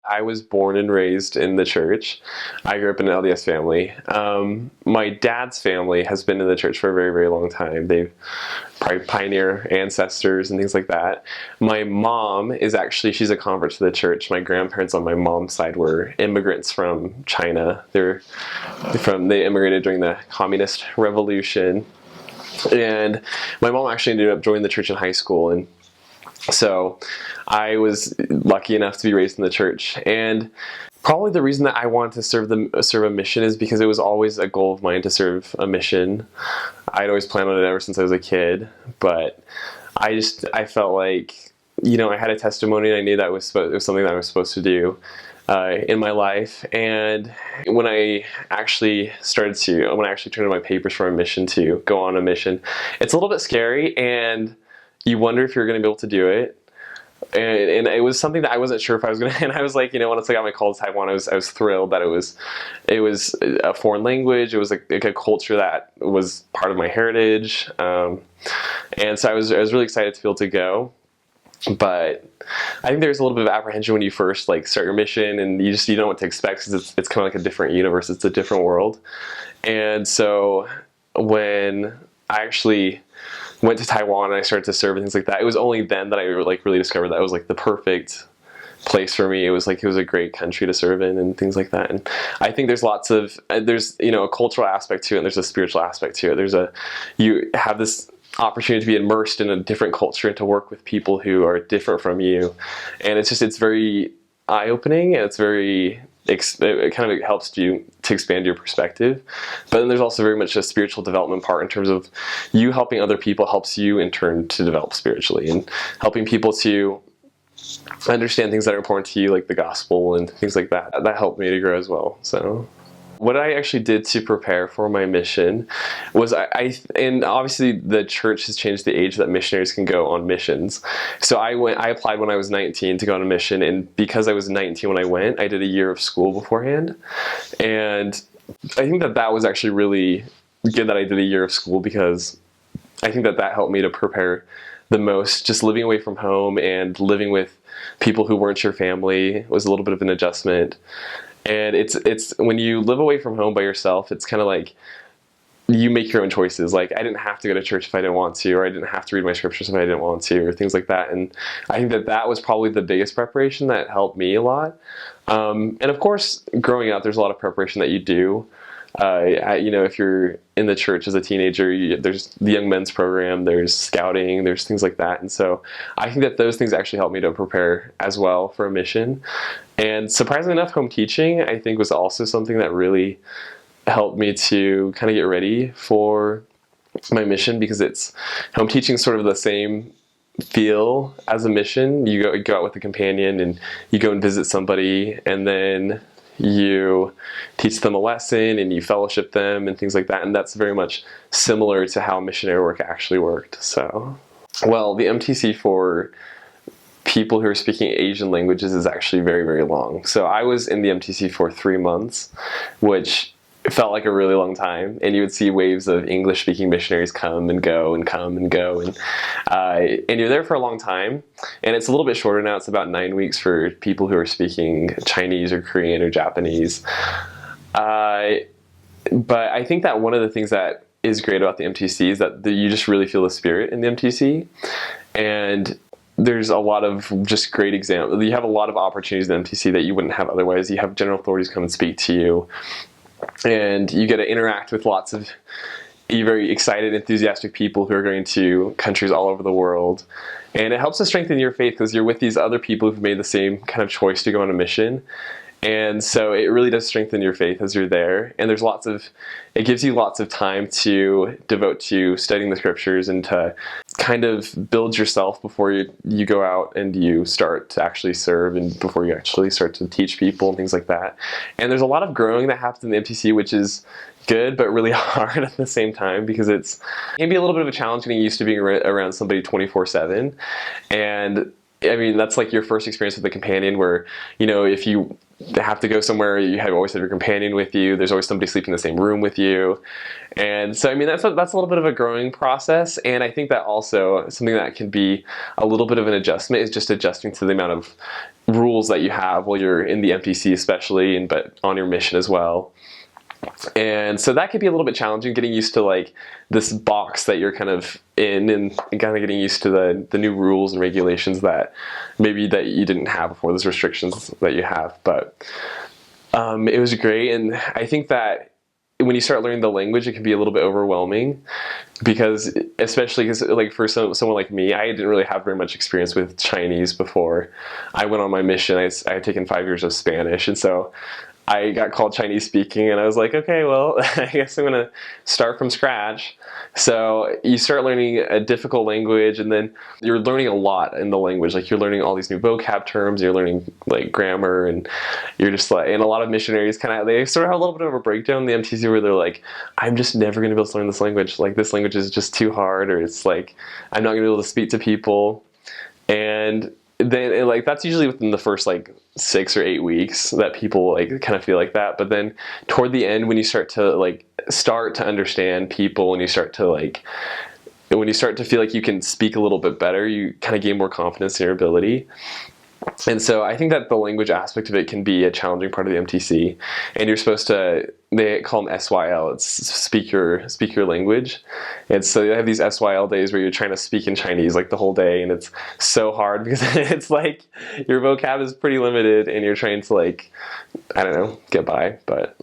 I was born and raised in the church. I grew up in an LDS family. My dad's family has been in the church for a very, very long time. They've probably pioneer ancestors and things like that. My mom is actually, she's a convert to the church. My grandparents on my mom's side were immigrants from China. They immigrated during the Communist Revolution. And my mom actually ended up joining the church in high school, and so I was lucky enough to be raised in the church. And probably the reason that I wanted to serve a mission is because it was always a goal of mine to serve a mission. I'd always planned on it ever since I was a kid, but I felt like, I had a testimony, and I knew that it was something that I was supposed to do in my life. And when I actually turned in my papers for a mission to go on a mission, it's a little bit scary, and you wonder if you're going to be able to do it. And it was something that I wasn't sure if I was going to, and I was like, once I got my call to Taiwan, I was thrilled that it was a foreign language. It was like a culture that was part of my heritage. And so I was really excited to be able to go. But I think there's a little bit of apprehension when you first start your mission, and you don't know what to expect, because it's kind of like a different universe. It's a different world. And so when I actually went to Taiwan and I started to serve and things like that, it was only then that I really discovered that it was the perfect place for me. It was a great country to serve in and things like that. And I think there's a cultural aspect to it, and there's a spiritual aspect to it. You have this opportunity to be immersed in a different culture and to work with people who are different from you. And it's very eye-opening, and it kind of helps you to expand your perspective. But then there's also very much a spiritual development part, in terms of you helping other people helps you in turn to develop spiritually, and helping people to understand things that are important to you, like the gospel and things like that. That helped me to grow as well. So what I actually did to prepare for my mission was and obviously the church has changed the age that missionaries can go on missions. So I applied when I was 19 to go on a mission, and because I was 19 when I went, I did a year of school beforehand. And I think that was actually really good that I did a year of school, because I think that helped me to prepare the most. Just living away from home and living with people who weren't your family was a little bit of an adjustment. And it's when you live away from home by yourself, it's kind of like you make your own choices. Like, I didn't have to go to church if I didn't want to, or I didn't have to read my scriptures if I didn't want to, or things like that. And I think that was probably the biggest preparation that helped me a lot. And of course, growing up, there's a lot of preparation that you do. If you're in the church as a teenager, there's the young men's program, there's scouting, there's things like that. And so I think that those things actually helped me to prepare as well for a mission. And surprisingly enough, home teaching, I think, was also something that really helped me to kind of get ready for my mission, because home teaching is sort of the same feel as a mission. You go out with a companion, and you go and visit somebody, and then you teach them a lesson, and you fellowship them and things like that. And that's very much similar to how missionary work actually worked. So, well, the MTC for people who are speaking Asian languages is actually very, very long. So I was in the MTC for 3 months, which felt like a really long time. And you would see waves of English-speaking missionaries come and go and come and go. And you're there for a long time. And it's a little bit shorter now. It's about 9 weeks for people who are speaking Chinese or Korean or Japanese. But I think that one of the things that is great about the MTC is that you just really feel the spirit in the MTC. And there's a lot of just great examples. You have a lot of opportunities in the MTC that you wouldn't have otherwise. You have general authorities come and speak to you, and you get to interact with lots of very excited, enthusiastic people who are going to countries all over the world. And it helps to strengthen your faith, because you're with these other people who've made the same kind of choice to go on a mission. And so it really does strengthen your faith as you're there. And it gives you lots of time to devote to studying the scriptures, and to kind of build yourself before you go out and you start to actually serve, and before you actually start to teach people and things like that. And there's a lot of growing that happens in the MTC, which is good, but really hard at the same time, because it can be a little bit of a challenge getting used to being around somebody 24/7. And I mean, that's like your first experience with a companion, where, if you have to go somewhere, you always have your companion with you. There's always somebody sleeping in the same room with you. And so, I mean, that's a little bit of a growing process. And I think that also something that can be a little bit of an adjustment is just adjusting to the amount of rules that you have while you're in the MTC especially, but on your mission as well. And so that could be a little bit challenging, getting used to like this box that you're kind of in, and kind of getting used to the new rules and regulations that maybe that you didn't have before, those restrictions that you have. But it was great. And I think that when you start learning the language, it can be a little bit overwhelming, because especially because like for someone like me, I didn't really have very much experience with Chinese before I went on my mission. I had taken 5 years of Spanish, and so I got called Chinese speaking, and I was like, okay, well, I guess I'm gonna start from scratch. So you start learning a difficult language, and then you're learning a lot in the language. Like you're learning all these new vocab terms, you're learning like grammar, and you're just like, and a lot of missionaries they sort of have a little bit of a breakdown in the MTC where they're like, I'm just never gonna be able to learn this language. Like this language is just too hard, or it's like, I'm not gonna be able to speak to people. And then like that's usually within the first like 6 or 8 weeks that people like kind of feel like that. But then toward the end, when you start to understand people, and you start to feel like you can speak a little bit better, you kind of gain more confidence in your ability. And so I think that the language aspect of it can be a challenging part of the MTC. And you're supposed to, they call them SYL, it's speak your language. And so they have these SYL days where you're trying to speak in Chinese like the whole day, and it's so hard because it's like your vocab is pretty limited and you're trying to like, I don't know, get by. But